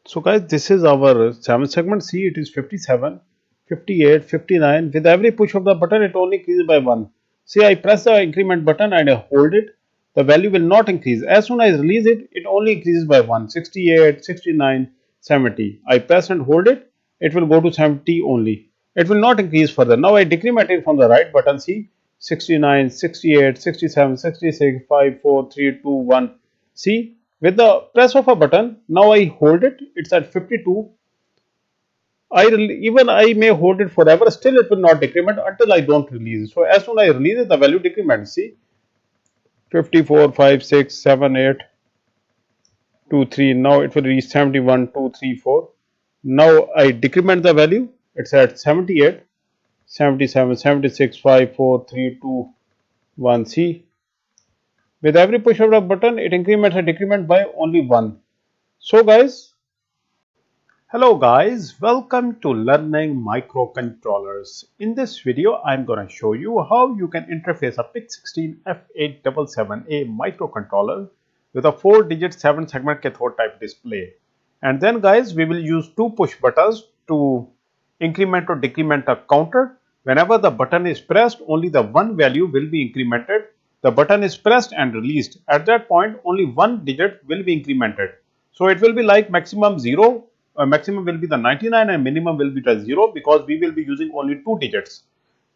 So guys, this is our 7 segment. See, it is 57, 58, 59. With every push of the button, it only increases by 1. See, I press the increment button and I hold it. The value will not increase. As soon as I release it, it only increases by 1. 68, 69, 70. I press and hold it, it will go to 70 only. It will not increase further. Now I decrement it from the right button. See, 69, 68, 67, 66, 5, 4, 3, 2, 1. See, with the press of a button, now I hold it, it's at 52. Even I may hold it forever, still it will not decrement until I don't release it. So as soon as I release it, the value decrements. See, 54, 5, 6, 7, 8, 2, 3. Now it will reach 71, 2, 3, 4. Now I decrement the value, it's at 78, 77, 76, 5, 4, 3, 2, 1. See, with every push of the button, it increments and decrement by only 1. So guys, hello guys, welcome to learning microcontrollers. In this video, I'm going to show you how you can interface a PIC16F877A microcontroller with a 4-digit 7-segment cathode type display. And then guys, we will use 2 push buttons to increment or decrement a counter. Whenever the button is pressed, only the one value will be incremented. The button is pressed and released. At that point, only one digit will be incremented. So it will be like maximum 0. Maximum will be the 99 and minimum will be the 0 because we will be using only 2 digits,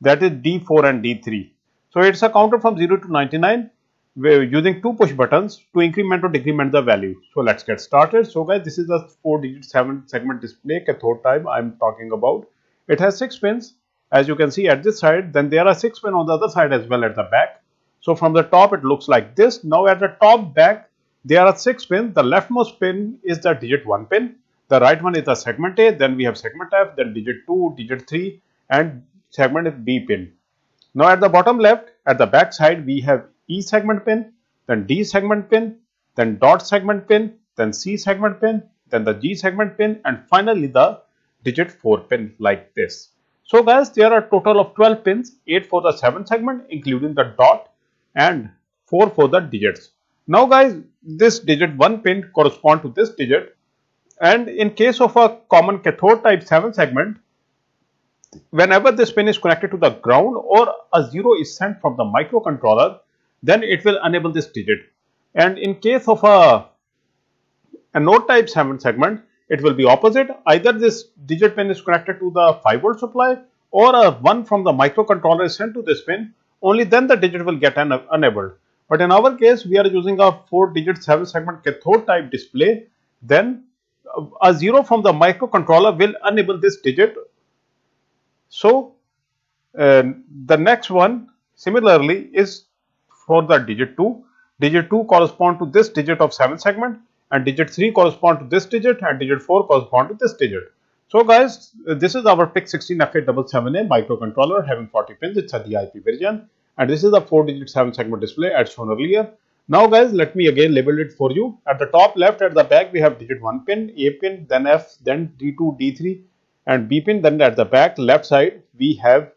that is D4 and D3. So it's a counter from 0 to 99. We're using 2 push buttons to increment or decrement the value. So let's get started. So guys, this is a 4-digit 7-segment display cathode type I'm talking about. It has 6 pins as you can see at this side. Then there are 6 pins on the other side as well at the back. So from the top it looks like this. Now at the top back there are 6 pins. The leftmost pin is the digit 1 pin. The right one is the segment A, then we have segment F, then digit 2, digit 3 and segment B pin. Now at the bottom left, at the back side, we have E segment pin, then D segment pin, then dot segment pin, then C segment pin, then the G segment pin and finally the digit 4 pin like this. So guys, there are a total of 12 pins, 8 for the 7 segment including the dot and 4 for the digits. Now guys, this digit 1 pin corresponds to this digit. And in case of a common cathode type 7 segment, whenever this pin is connected to the ground or a 0 is sent from the microcontroller, then it will enable this digit. And in case of a node type 7 segment, it will be opposite. Either this digit pin is connected to the 5-volt supply or a 1 from the microcontroller is sent to this pin, only then the digit will get enabled. But in our case, we are using a 4-digit 7-segment cathode type display, then a 0 from the microcontroller will enable this digit. So the next one similarly is for the digit 2. Digit 2 corresponds to this digit of 7 segment and digit 3 corresponds to this digit and digit 4 corresponds to this digit. So guys, this is our PIC16F877A microcontroller having 40 pins. It's a DIP version and this is a 4-digit 7-segment display as shown earlier. Now guys, let me again label it for you. At the top left at the back we have digit 1 pin, A pin, then F, then D2, D3 and B pin. Then at the back left side we have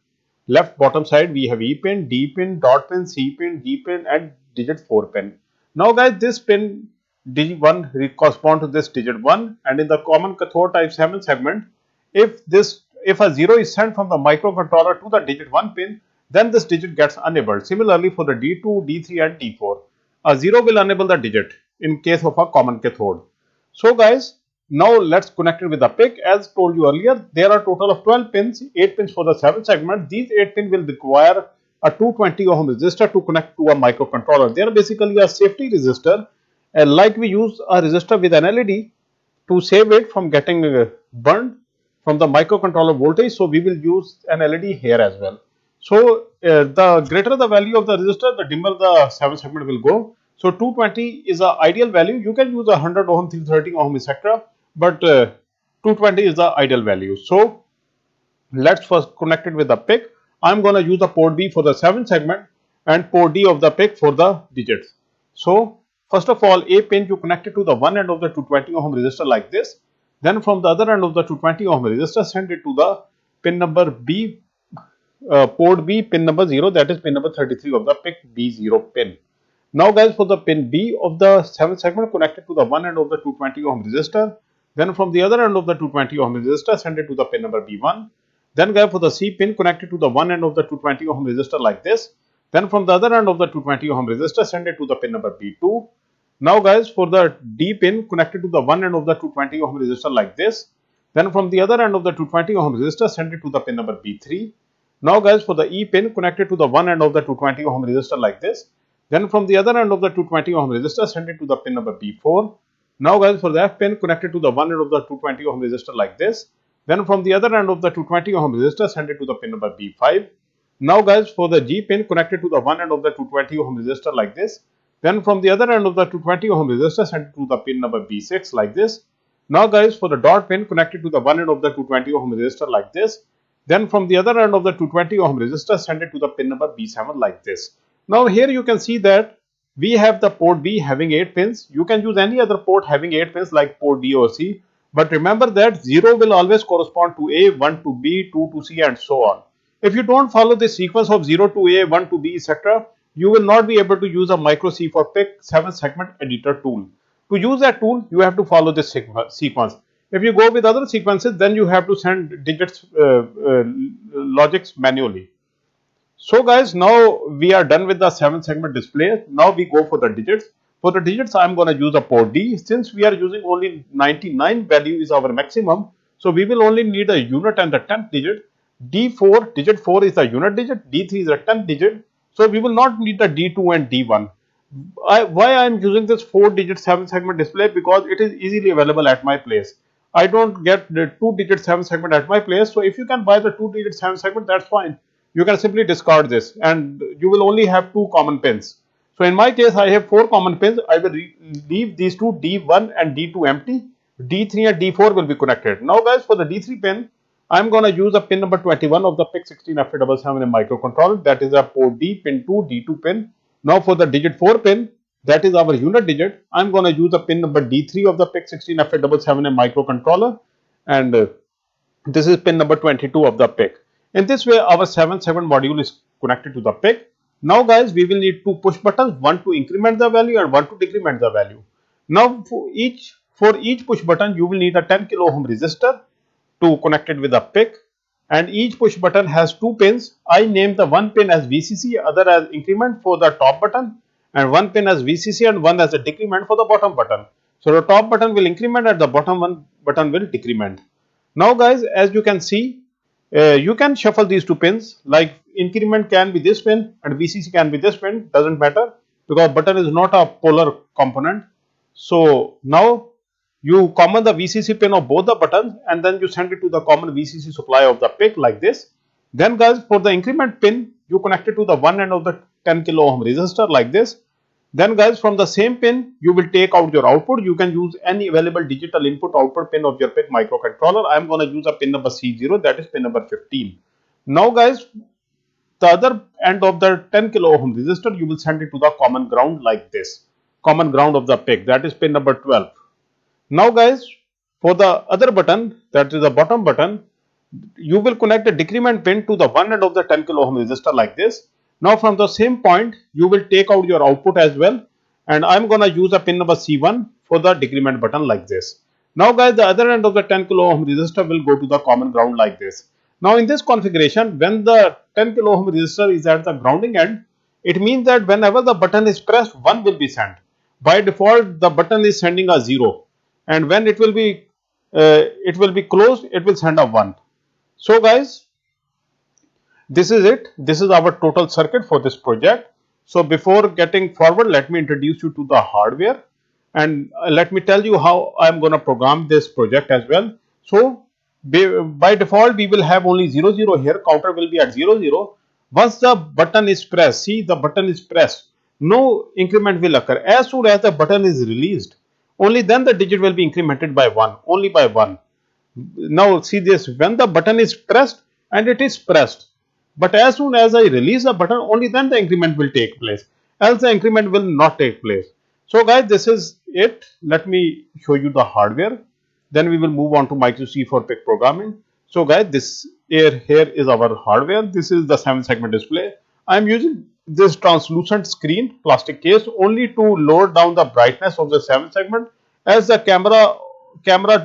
left bottom side we have E pin, D pin, dot pin, C pin, G pin and digit 4 pin. Now guys, this pin D1 corresponds to this digit 1 and in the common cathode type 7 segment, if a 0 is sent from the microcontroller to the digit 1 pin, then this digit gets enabled. Similarly for the D2, D3 and D4. A 0 will enable the digit in case of a common cathode. So guys, now let's connect it with the PIC. As told you earlier, there are a total of 12 pins, 8 pins for the 7 segment. These 8 pins will require a 220 ohm resistor to connect to a microcontroller. They are basically a safety resistor, like we use a resistor with an LED to save it from getting burned from the microcontroller voltage. So we will use an LED here as well. So the greater the value of the resistor, the dimmer the 7 segment will go. So 220 is an ideal value. You can use 100 ohm, 330 ohm, etc. But 220 is the ideal value. So let's first connect it with the PIC. I'm going to use the port B for the 7 segment and port D of the PIC for the digits. So first of all, A pin you connect it to the one end of the 220 ohm resistor like this. Then from the other end of the 220 ohm resistor, send it to the pin number B. Port B pin number 0, that is pin number 33 of the PIC B0 pin. Now guys, for the pin B of the 7 segment connected to the one end of the 220 ohm resistor, Then from the other end of the 220 ohm resistor, send it to the pin number B1. Then guys, for the C pin, connect it to the one end of the 220 ohm resistor like this. Then from the other end of the 220 ohm resistor, send it to the pin number B2. Now guys, for the D pin, connect it to the one end of the 220 ohm resistor like this. Then from the other end of the 220 ohm resistor, send it to the pin number B3. Now guys, for the E pin, connect it to the one end of the 220 ohm resistor like this. Then from the other end of the 220 ohm resistor, send it to the pin number B4. Now guys, for the F pin, connect it to the one end of the 220 ohm resistor like this. Then from the other end of the 220 ohm resistor, send it to the pin number B5. Now guys, for the G pin, connect it to the one end of the 220 ohm resistor like this. Then from the other end of the 220 ohm resistor, send it to the pin number B6 like this. Now guys, for the dot pin, connect it to the one end of the 220 ohm resistor like this. Then from the other end of the 220 ohm resistor, send it to the pin number B7 like this. Now here you can see that we have the port B having 8 pins. You can use any other port having 8 pins like port D or C. But remember that 0 will always correspond to A, 1 to B, 2 to C and so on. If you don't follow this sequence of 0 to A, 1 to B, etc., you will not be able to use a MikroC for PIC 7 segment editor tool. To use that tool, you have to follow this sequence. If you go with other sequences, then you have to send digits, logics manually. So guys, now we are done with the 7 segment display. Now we go for the digits. For the digits, I am going to use a port D. Since we are using only 99 value is our maximum, so we will only need a unit and the 10th digit. D4, digit 4 is a unit digit, D3 is a 10th digit. So we will not need the D2 and D1. Why I am using this 4-digit 7 segment display? Because it is easily available at my place. I don't get the 2-digit 7 segment at my place. So if you can buy the 2-digit 7 segment, that's fine. You can simply discard this and you will only have 2 common pins. So in my case, I have 4 common pins. I will leave these two D1 and D2 empty. D3 and D4 will be connected. Now guys, for the D3 pin, I am going to use a pin number 21 of the PIC16F877A microcontroller. That is a port D, pin 2, D2 pin. Now for the digit 4 pin, that is our unit digit, I am going to use a pin number D3 of the PIC16F877A microcontroller, and this is pin number 22 of the PIC. In this way, our 7-7 module is connected to the PIC. Now guys, we will need 2 push buttons, one to increment the value and one to decrement the value. Now for each push button, you will need a 10 kilo ohm resistor to connect it with a PIC, and each push button has 2 pins. I named the one pin as VCC, other as increment for the top button, and one pin as VCC and one as a decrement for the bottom button. So the top button will increment and the bottom one button will decrement. Now guys, as you can see, you can shuffle these 2 pins, like increment can be this pin and VCC can be this pin, doesn't matter because button is not a polar component. So now you common the VCC pin of both the buttons and then you send it to the common VCC supply of the PIC like this. Then guys, for the increment pin, you connect it to the one end of the 10 kilo ohm resistor like this. Then guys, from the same pin, you will take out your output. You can use any available digital input output pin of your PIC microcontroller. I am going to use a pin number C0, that is pin number 15. Now guys, the other end of the 10 kilo ohm resistor, you will send it to the common ground like this. Common ground of the PIC, that is pin number 12. Now guys, for the other button, that is the bottom button, you will connect the decrement pin to the one end of the 10 kilo ohm resistor like this. Now from the same point, you will take out your output as well, and I am going to use a pin number C1 for the decrement button like this. Now guys, the other end of the 10 kilo ohm resistor will go to the common ground like this. Now in this configuration, when the 10 kilo ohm resistor is at the grounding end, it means that whenever the button is pressed, 1 will be sent. By default, the button is sending a 0. And when it will be closed, it will send a 1. So guys, this is it. This is our total circuit for this project. So before getting forward, let me introduce you to the hardware and let me tell you how I am going to program this project as well. So by default, we will have only 0 0 here. Counter will be at 0 0. Once the button is pressed, see the button is pressed, no increment will occur. As soon as the button is released, only then the digit will be incremented by 1, only by 1. Now see this, when the button is pressed and it is pressed, but as soon as I release the button, only then the increment will take place, else the increment will not take place. So guys, this is it. Let me show you the hardware. Then we will move on to MikroC for PIC programming. So guys, this here is our hardware. This is the 7-segment display. I am using this translucent screen plastic case only to lower down the brightness of the 7 segment, as the camera camera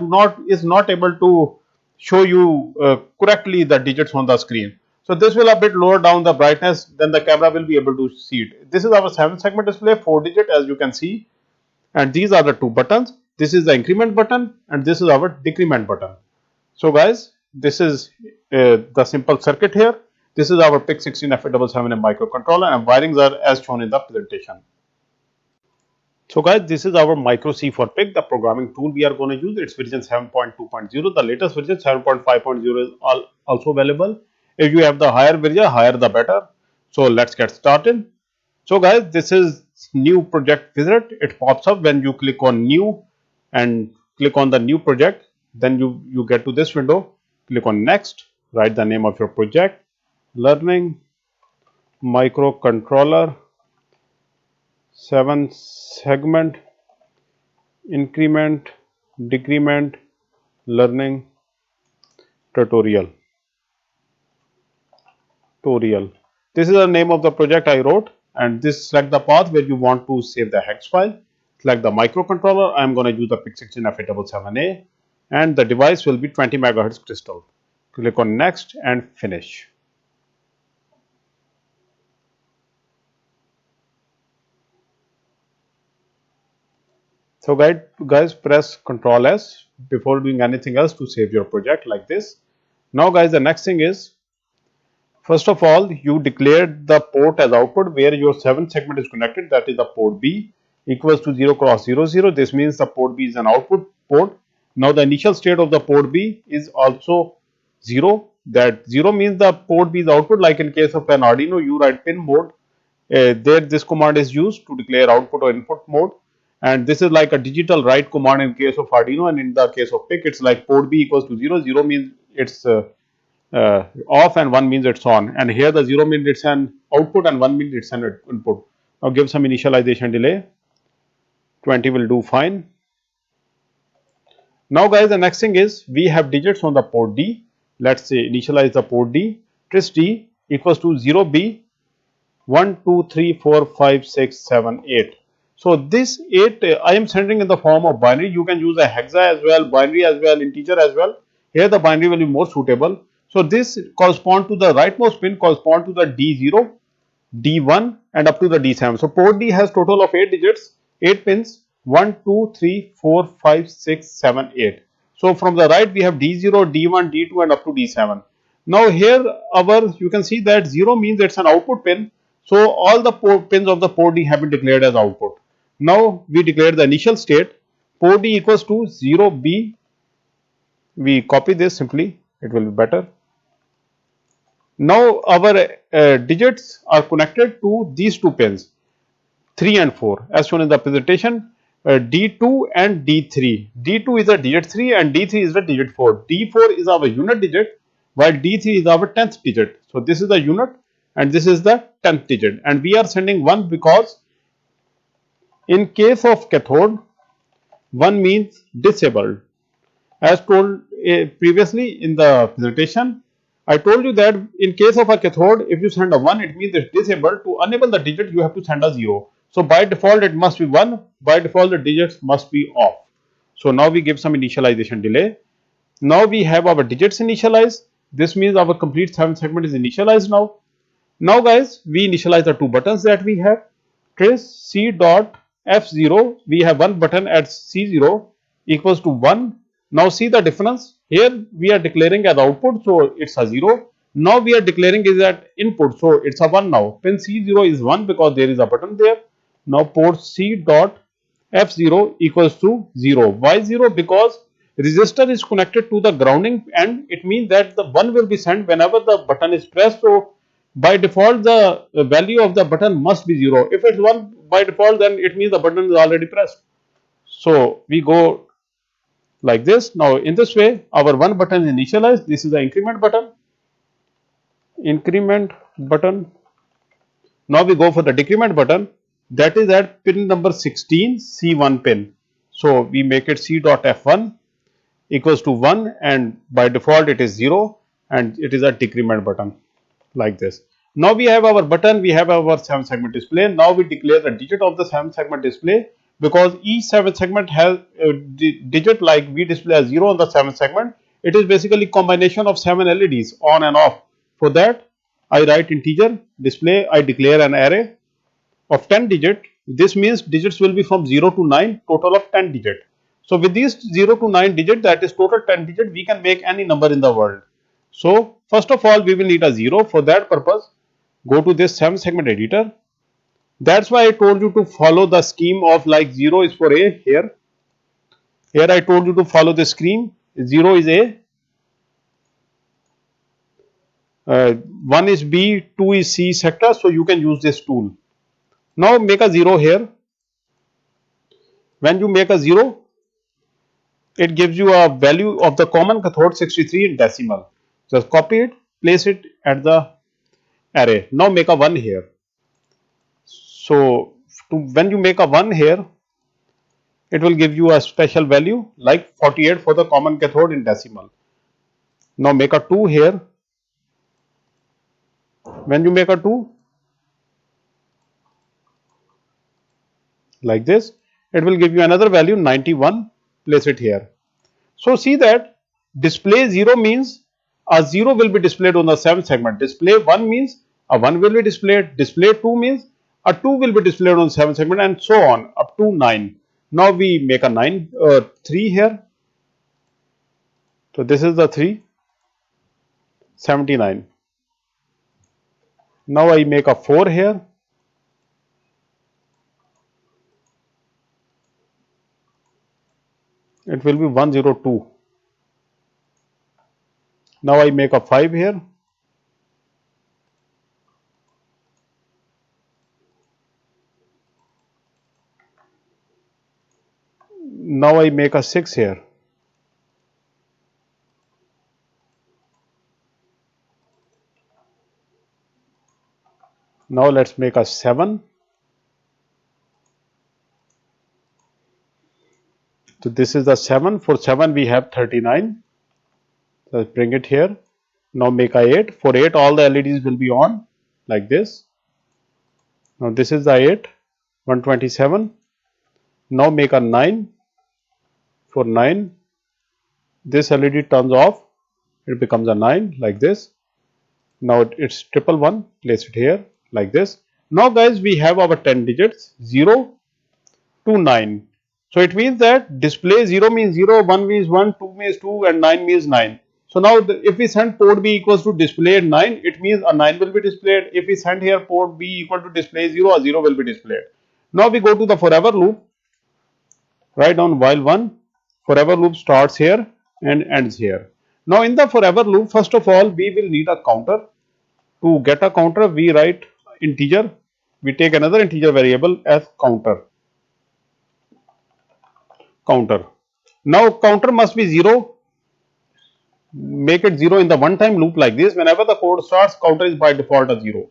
is not able to show you correctly the digits on the screen. So this will a bit lower down the brightness, then the camera will be able to see it. This is our 7 segment display, 4 digit as you can see, and these are the two buttons. This is the increment button and this is our decrement button. So guys, this is the simple circuit here. This is our PIC16F877A microcontroller, and wirings are as shown in the presentation. So guys, this is our MikroC for PIC, the programming tool we are going to use. It's version 7.2.0. The latest version 7.5.0 is also available. If you have the higher version, higher the better. So let's get started. So guys, this is new project wizard. It pops up when you click on new and click on the new project. Then you get to this window. Click on next. Write the name of your project. Learning microcontroller 7 segment increment decrement learning tutorial. This is the name of the project I wrote, and this select the path where you want to save the hex file. Select the microcontroller. I am going to use the PIC16F877A, and the device will be 20 MHz crystal. Click on next and finish. So guys, press Ctrl S before doing anything else to save your project like this. Now guys, the next thing is, first of all, you declared the port as output where your 7th segment is connected, that is the port B equals to 0 cross 0 0. This means the port B is an output port. Now the initial state of the port B is also 0. That 0 means the port B is output. Like in case of an Arduino, you write pin mode. There this command is used to declare output or input mode. And this is like a digital write command in case of Arduino, and in the case of PIC, it's like port B equals to 0. 0 means it's off and 1 means it's on. And here the 0 means it's an output and 1 means it's an input. Now give some initialization delay. 20 will do fine. Now guys, the next thing is we have digits on the port D. Let's say initialize the port D. Tris D equals to 0B 1 2 3 4 5 6 7 8. So this 8 I am sending in the form of binary. You can use a hexa as well, binary as well, integer as well. Here the binary will be more suitable. So this correspond to the rightmost pin correspond to the D0, D1 and up to the D7. So port D has total of 8 digits, 8 pins, 1, 2, 3, 4, 5, 6, 7, 8. So from the right we have D0, D1, D2 and up to D7. Now here you can see that 0 means it's an output pin. So all the pins of the port D have been declared as output. Now we declare the initial state, port D equals to 0B. We copy this simply, it will be better. Now our digits are connected to these two pins, 3 and 4 as shown in the presentation, D2 and D3. D2 is the digit 3 and D3 is the digit 4. D4 is our unit digit while D3 is our 10th digit. So this is the unit and this is the 10th digit, and we are sending 1 because in case of cathode 1 means disabled. As told previously in the presentation, I told you that in case of a cathode, if you send a 1, it means it's disabled. To enable the digit, you have to send a 0. So by default, it must be 1. By default, the digits must be off. So now we give some initialization delay. Now we have our digits initialized. This means our complete 7 segment is initialized now. Now guys, we initialize the two buttons that we have. Trace C dot F0. We have one button at C0 equals to 1. Now see the difference. Here we are declaring as output, so it's a 0. Now we are declaring is at input, so it's a 1 now. Pin C0 is 1 because there is a button there. Now port C dot F0 equals to 0. Why 0? Because resistor is connected to the grounding and it means that the 1 will be sent whenever the button is pressed. So by default the value of the button must be 0. If it's 1 by default, then it means the button is already pressed. So we go like this. Now in this way our one button is initialized. This is the increment button. Now we go for the decrement button, that is at pin number 16, C1 pin. So we make it C dot F1 equals to 1 and by default it is 0 and it is a decrement button like this. Now we have our button, we have our 7 segment display. Now we declare the digit of the 7 segment display. because each 7th segment has a digit. Like we display a 0 on the 7th segment, it is basically combination of 7 LEDs on and off. For that, I write integer display, I declare an array of 10 digit. This means digits will be from 0 to 9, total of 10 digit. So with these 0 to 9 digit, that is total 10 digit, we can make any number in the world. So first of all, we will need a 0. For that purpose, go to this 7 segment editor. That's why I told you to follow the scheme of like 0 is for A here. Here I told you to follow the scheme. 0 is A, 1 is B, 2 is C, etc. So you can use this tool. Now make a 0 here. When you make a 0, it gives you a value of the common cathode 63 in decimal. Just copy it, place it at the array. Now make a 1 here. So when you make a 1 here, it will give you a special value like 48 for the common cathode in decimal. Now make a 2 here. When you make a 2 like this, it will give you another value 91. Place it here. So see that display 0 means a 0 will be displayed on the 7th segment. Display 1 means a 1 will be displayed. Display 2 means a 2 will be displayed on the 7th segment, and so on up to 9. Now we make a 3 here. So this is the 3, 79. Now I make a 4 here. It will be 102. Now I make a 5 here. Now I make a 6 here. Now let's make a 7. So this is the 7. For 7 we have 39. So let's bring it here. Now make a 8. For 8 all the LEDs will be on like this. Now this is the 8, 127. Now make a 9. For 9, this LED turns off. It becomes a 9 like this. Now it's 111. Place it here like this. Now guys, we have our 10 digits 0 to 9. So it means that display 0 means 0, 1 means 1, 2 means 2, and 9 means 9. So now if we send port B equals to display 9, it means a 9 will be displayed. If we send here port B equal to display 0, a 0 will be displayed. Now we go to the forever loop. Write down while 1. Forever loop starts here and ends here. Now in the forever loop, first of all, we will need a counter. To get a counter, we write integer. We take another integer variable as counter. Now counter must be 0. Make it 0 in the one time loop like this. Whenever the code starts, counter is by default a 0.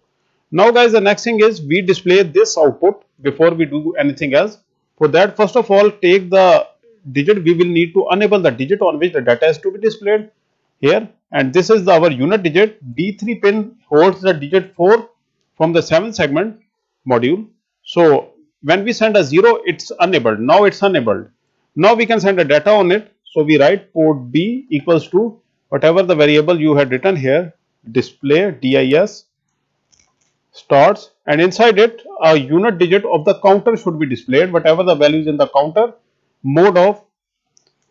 Now guys, the next thing is we display this output before we do anything else. For that, first of all, take the digit. We will need to enable the digit on which the data is to be displayed here, and this is our unit digit. D3 pin holds the digit 4 from the 7th segment module. So when we send a 0, it's enabled. Now it's enabled. Now we can send a data on it. So we write port B equals to whatever the variable you had written here, display dis starts, and inside it a unit digit of the counter should be displayed, whatever the values in the counter, mode of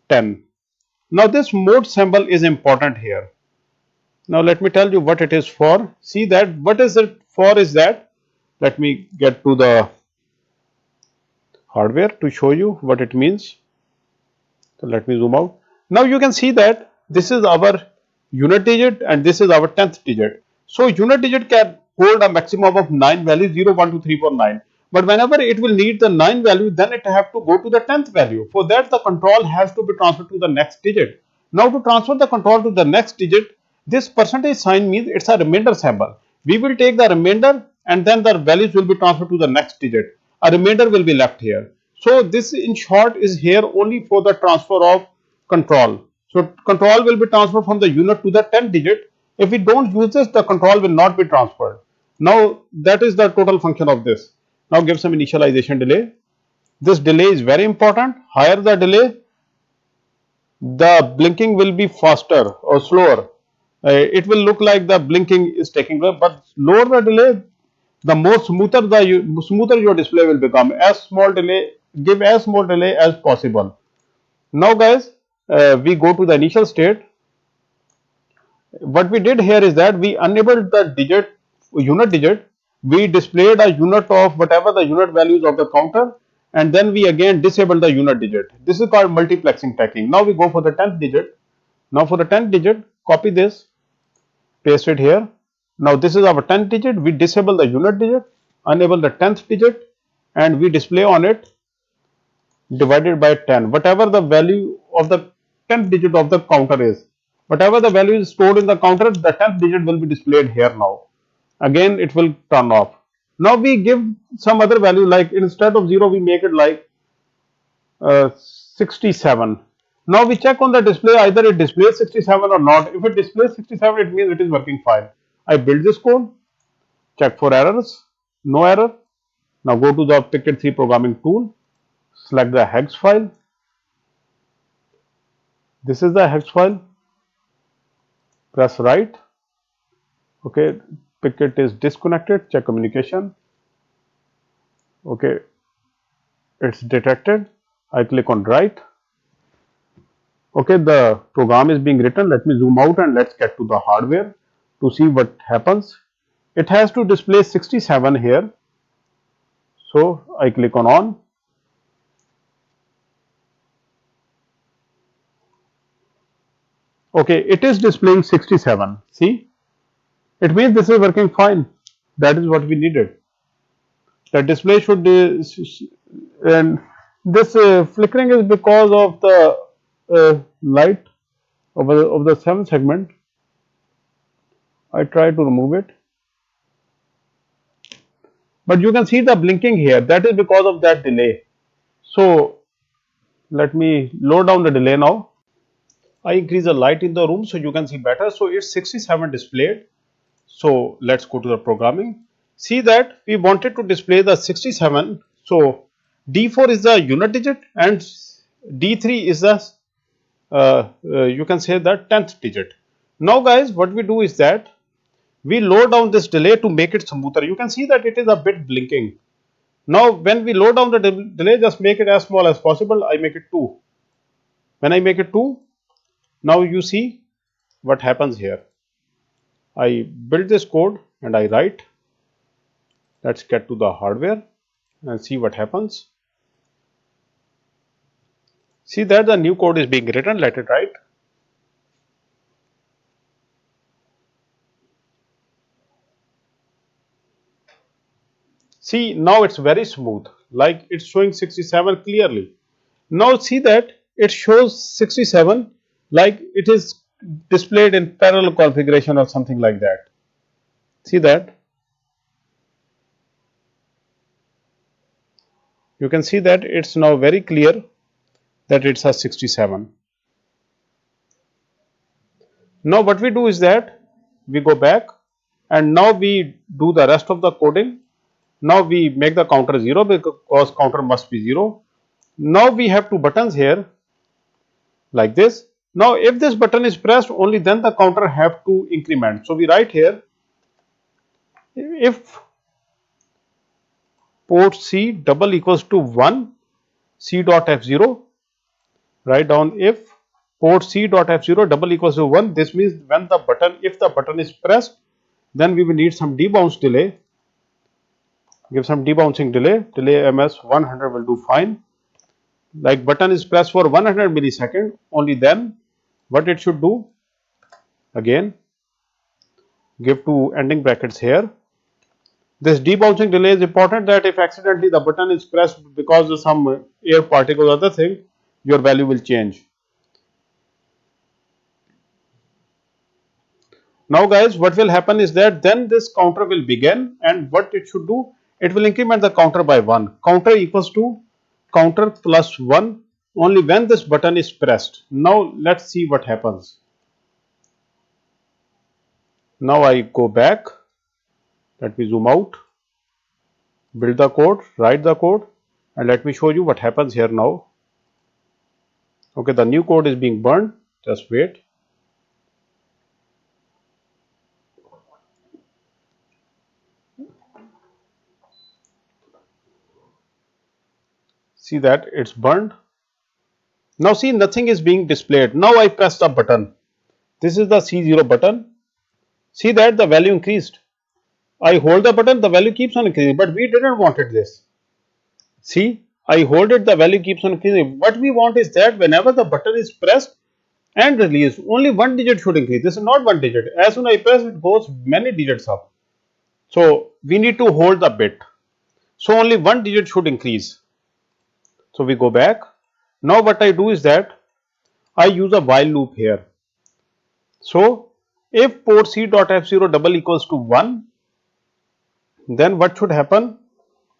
10. Now this mode symbol is important here. Now let me tell you what it is for. See that what is it for is that, let me get to the hardware to show you what it means. So let me zoom out. Now you can see that this is our unit digit and this is our 10th digit. So unit digit can hold a maximum of 9 values, 0, 1, 2, 3, 4, 9. But whenever it will need the 9 value, then it have to go to the 10th value. For that, the control has to be transferred to the next digit. Now to transfer the control to the next digit, this percentage sign means it's a remainder symbol. We will take the remainder and then the values will be transferred to the next digit. A remainder will be left here. So this in short is here only for the transfer of control. So control will be transferred from the unit to the 10th digit. If we don't use this, the control will not be transferred. Now that is the total function of this. Now give some initialization delay. This delay is very important. Higher the delay, the blinking will be faster or slower. It will look like the blinking is taking place, but lower the delay, the more smoother your display will become. As small delay, give as small delay as possible. Now guys, we go to the initial state. What we did here is that we enabled the unit digit, we displayed a unit of whatever the unit values of the counter, and then we again disabled the unit digit. This is called multiplexing technique. Now we go for the 10th digit. Now for the 10th digit, copy this, paste it here. Now this is our 10th digit. We disable the unit digit, enable the 10th digit, and we display on it divided by 10. Whatever the value of the 10th digit of the counter is, whatever the value is stored in the counter, the 10th digit will be displayed here now. Again, it will turn off. Now we give some other value, like instead of 0, we make it like 67. Now we check on the display, either it displays 67 or not. If it displays 67, it means it is working fine. I build this code, check for errors, no error. Now go to the PIC16 programming tool, select the hex file. This is the hex file. Press right. Okay, PIC16 is disconnected. Check communication. Okay, it's detected. I click on write. Okay, the program is being written. Let me zoom out and let's get to the hardware to see what happens. It has to display 67 here. So I click on. Okay, it is displaying 67. See, it means this is working fine. That is what we needed. The display should and this flickering is because of the light of the 7th segment. I try to remove it, but you can see the blinking here. That is because of that delay. So let me lower down the delay now. I increase the light in the room so you can see better. So it's 67 displayed. So let's go to the programming. See that we wanted to display the 67. So D4 is the unit digit and D3 is the you can say the 10th digit. Now guys, what we do is that we lower down this delay to make it smoother. You can see that it is a bit blinking. Now when we lower down the delay, just make it as small as possible. I make it 2. When I make it 2, now you see what happens here. I build this code and I write. Let's get to the hardware and see what happens. See that the new code is being written. Let it write. See, now it's very smooth, like it's showing 67 clearly. Now see that it shows 67 like it is displayed in parallel configuration or something like that. See that? You can see that it's now very clear that it's a 67. Now what we do is that we go back and now we do the rest of the coding. Now we make the counter 0 because counter must be 0. Now we have 2 buttons here like this. Now if this button is pressed, only then the counter have to increment. So we write here, if port C double equals to 1, C dot F0, write down if port C dot F0 double equals to 1. This means when the button, if the button is pressed, then we will need some debounce delay. Give some debouncing delay. Delay MS 100 will do fine. Like button is pressed for 100 millisecond, only then what it should do, again give 2 ending brackets here. This debouncing delay is important, that if accidentally the button is pressed because of some air particles or other thing, your value will change. Now guys, what will happen is that then this counter will begin, and what it should do, it will increment the counter by 1. Counter equals to counter plus 1 only when this button is pressed. Now let's see what happens. Now I go back. Let me zoom out, build the code, write the code, and let me show you what happens here now. Okay, the new code is being burned. Just wait. See that it's burned. Now see, nothing is being displayed. Now I press the button. This is the C0 button. See that the value increased. I hold the button, the value keeps on increasing, but we didn't wanted this. See, I hold it, the value keeps on increasing. What we want is that whenever the button is pressed and released, only one digit should increase. This is not one digit. As soon as I press, it goes many digits up. So we need to hold the bit. So only one digit should increase. So we go back. Now what I do is that I use a while loop here. So if port C.F0 double equals to 1, then what should happen?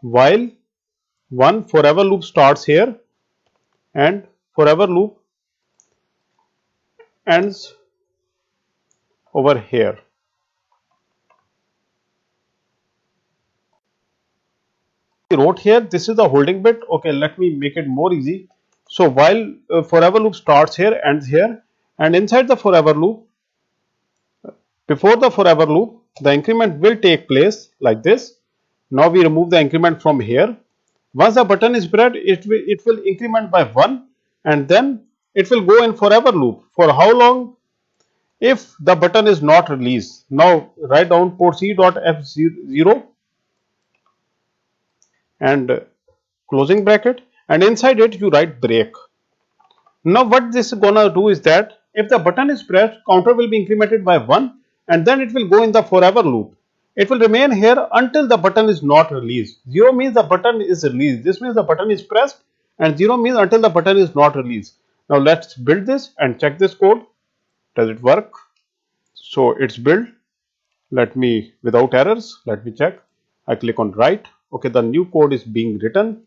While 1 forever loop starts here and forever loop ends over here. I wrote here, this is the holding bit. Okay, let me make it more easy. So while forever loop starts here, ends here, and inside the forever loop, before the forever loop, the increment will take place like this. Now we remove the increment from here. Once the button is pressed, it will increment by 1, and then it will go in forever loop. For how long? If the button is not released. Now write down port C.F0 and closing bracket, and inside it you write break. Now what this is gonna do is that if the button is pressed, counter will be incremented by 1, and then it will go in the forever loop. It will remain here until the button is not released. 0 means the button is released. This means the button is pressed, and 0 means until the button is not released. Now let's build this and check this code. Does it work? So it's built. Let me, without errors, let me check. I click on write. Okay, the new code is being written.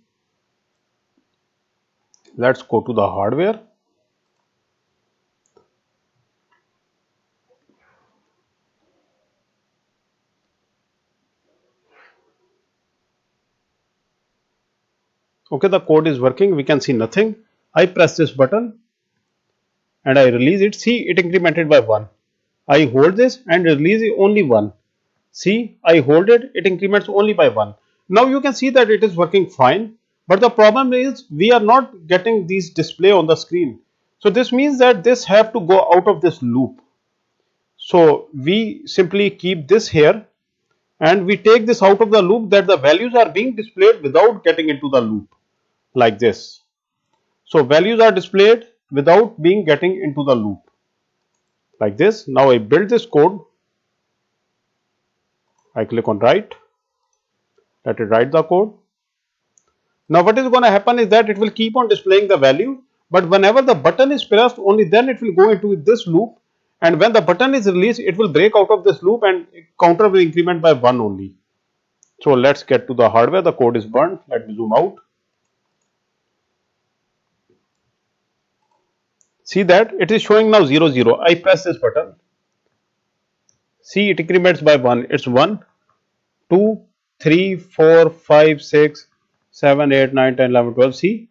Let's go to the hardware. Okay, the code is working. We can see nothing. I press this button and I release it. See, it incremented by 1. I hold this and release it only 1. See, I hold it, it increments only by 1. Now you can see that it is working fine. But the problem is we are not getting these display on the screen. So this means that this have to go out of this loop. So we simply keep this here and we take this out of the loop, that the values are being displayed without getting into the loop like this. So values are displayed without being getting into the loop like this. Now I build this code. I click on write. Let it write the code. Now what is going to happen is that it will keep on displaying the value, but whenever the button is pressed, only then it will go into this loop, and when the button is released, it will break out of this loop and counter will increment by 1 only. So let's get to the hardware. The code is burned. Let me zoom out. See that it is showing now 0 0. I press this button. See, it increments by 1. It's 1, 2, 3, 4, 5, 6, 7, 8, 9, 10, 11, 12. See,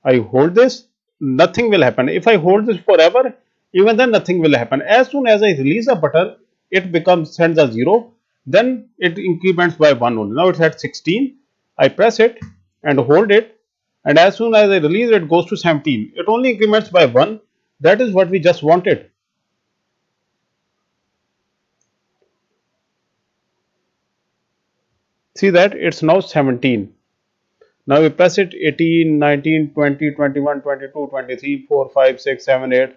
I hold this, nothing will happen. If I hold this forever, even then nothing will happen. As soon as I release the button, it sends a 0. Then it increments by 1 only. Now it's at 16. I press it and hold it, and as soon as I release it, goes to 17. It only increments by 1. That is what we just wanted. See that it's now 17. Now we press it 18, 19, 20, 21, 22, 23, 4, 5, 6, 7, 8.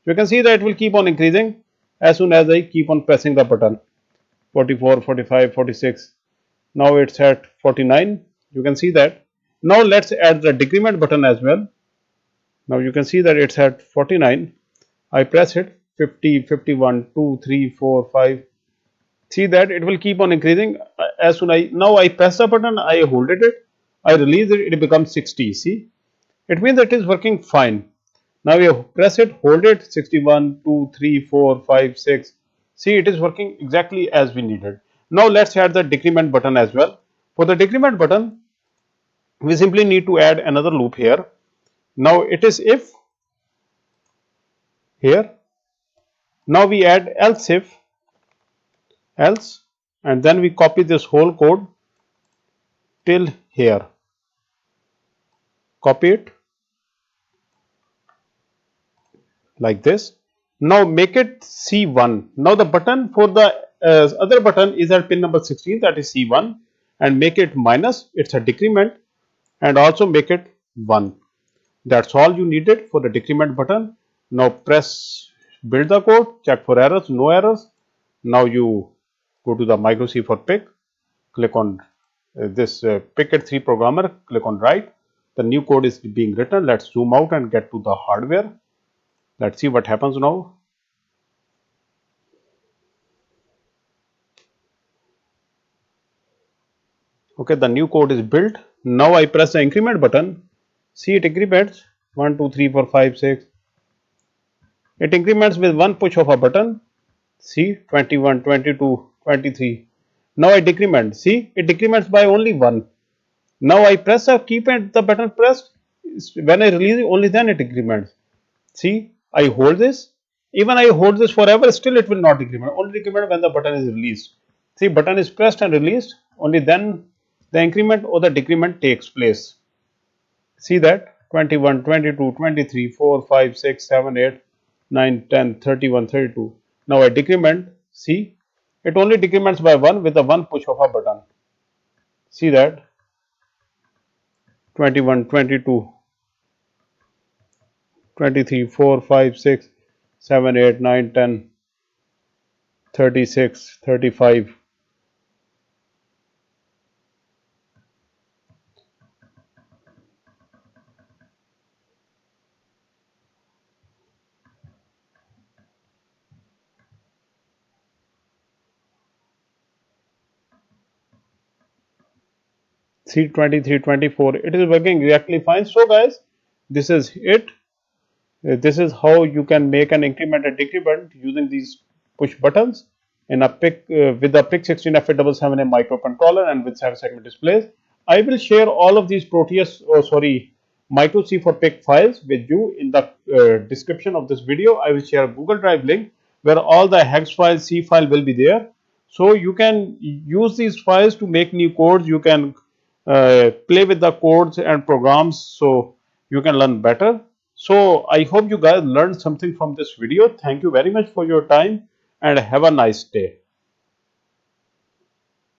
You can see that it will keep on increasing as soon as I keep on pressing the button. 44, 45, 46. Now it's at 49. You can see that. Now let's add the decrement button as well. Now you can see that it's at 49. I press it 50, 51, 2, 3, 4, 5. See that it will keep on increasing. As soon as now I press the button, I hold it, I release it, it becomes 60. See, it means that it is working fine. Now you press it, hold it, 61, 2, 3, 4, 5, 6. See, it is working exactly as we needed. Now let's add the decrement button as well. For the decrement button, we simply need to add another loop here. Now it is if here. Now we add else if, else, and then we copy this whole code till here. Copy it like this. Now make it C1. Now the button for the other button is at pin number 16, that is C1, and make it minus, it's a decrement, and also make it 1. That's all you needed for the decrement button. Now press build the code, check for errors, no errors. Now you go to the MikroC for PIC, click on this PIC3 programmer, click on write. The new code is being written. Let's zoom out and get to the hardware. Let's see what happens now. Okay, the new code is built. Now I press the increment button. See, it increments 1, 2, 3, 4, 5, 6. It increments with one push of a button. See, 21, 22, 23. Now I decrement. See, it decrements by only 1. Now I press a keep and the button pressed. When I release it, only then it decrements. See, I hold this. Even I hold this forever, still it will not decrement. Only decrement when the button is released. See, button is pressed and released. Only then the increment or the decrement takes place. See that 21, 22, 23, 4, 5, 6, 7, 8, 9, 10, 31, 32. Now I decrement. See, it only decrements by 1 with the one push of a button. See that 21, 22, 23, 4, 5, 6, 7, 8, 9, 10, 36, 35. See 23, 24. It is working exactly fine. So guys, this is it. This is how you can make an increment and decrement using these push buttons in a PIC with the PIC16F877A microcontroller and with 7-segment displays. I will share all of these MikroC for PIC files with you in the description of this video. I will share a Google Drive link where all the hex file, C file will be there. So you can use these files to make new codes. You can play with the codes and programs so you can learn better. So I hope you guys learned something from this video. Thank you very much for your time and have a nice day.